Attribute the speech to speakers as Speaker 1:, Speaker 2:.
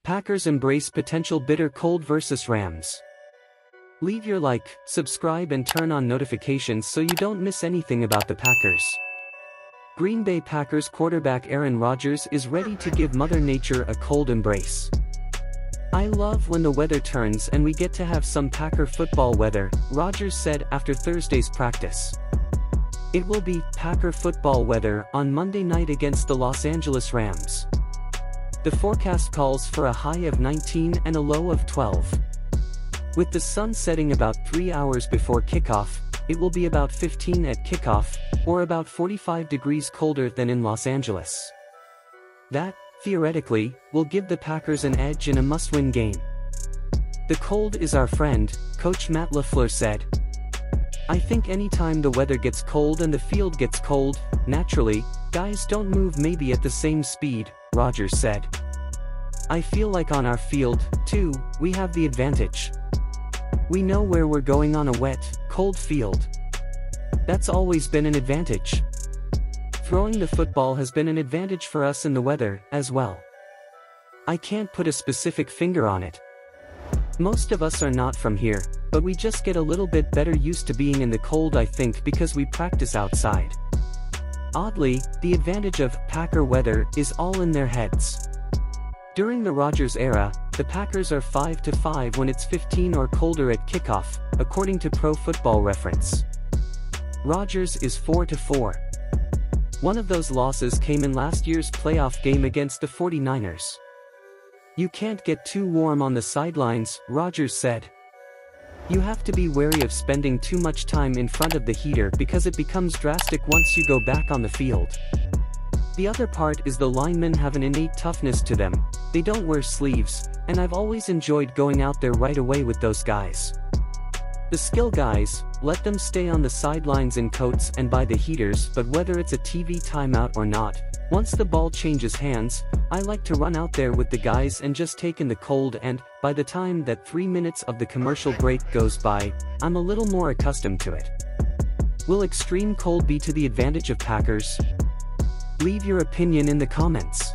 Speaker 1: Packers embrace potential bitter cold versus Rams. Leave your like, subscribe and turn on notifications so you don't miss anything about the Packers. Green Bay Packers quarterback Aaron Rodgers is ready to give Mother Nature a cold embrace. "I love when the weather turns and we get to have some Packer football weather," Rodgers said after Thursday's practice. "It will be Packer football weather on Monday night against the Los Angeles Rams. The forecast calls for a high of 19 and a low of 12. With the sun setting about 3 hours before kickoff, it will be about 15 at kickoff, or about 45 degrees colder than in Los Angeles. That, theoretically, will give the Packers an edge in a must-win game. The cold is our friend," Coach Matt LaFleur said. "I think anytime the weather gets cold and the field gets cold, naturally, guys don't move maybe at the same speed," Rodgers said. "I feel like on our field, too, we have the advantage. We know where we're going on a wet, cold field. That's always been an advantage. Throwing the football has been an advantage for us in the weather, as well. I can't put a specific finger on it. Most of us are not from here, but we just get a little bit better used to being in the cold, I think, because we practice outside. Oddly, the advantage of Packer weather is all in their heads." During the Rodgers era, the Packers are 5-5 when it's 15 or colder at kickoff, according to Pro Football Reference. Rodgers is 4-4. One of those losses came in last year's playoff game against the 49ers. "You can't get too warm on the sidelines," Rodgers said. "You have to be wary of spending too much time in front of the heater because it becomes drastic once you go back on the field. The other part is the linemen have an innate toughness to them, they don't wear sleeves, and I've always enjoyed going out there right away with those guys. The skill guys, let them stay on the sidelines in coats and by the heaters, but whether it's a TV timeout or not, once the ball changes hands, I like to run out there with the guys and just take in the cold, and by the time that 3 minutes of the commercial break goes by, I'm a little more accustomed to it." Will extreme cold be to the advantage of Packers? Leave your opinion in the comments.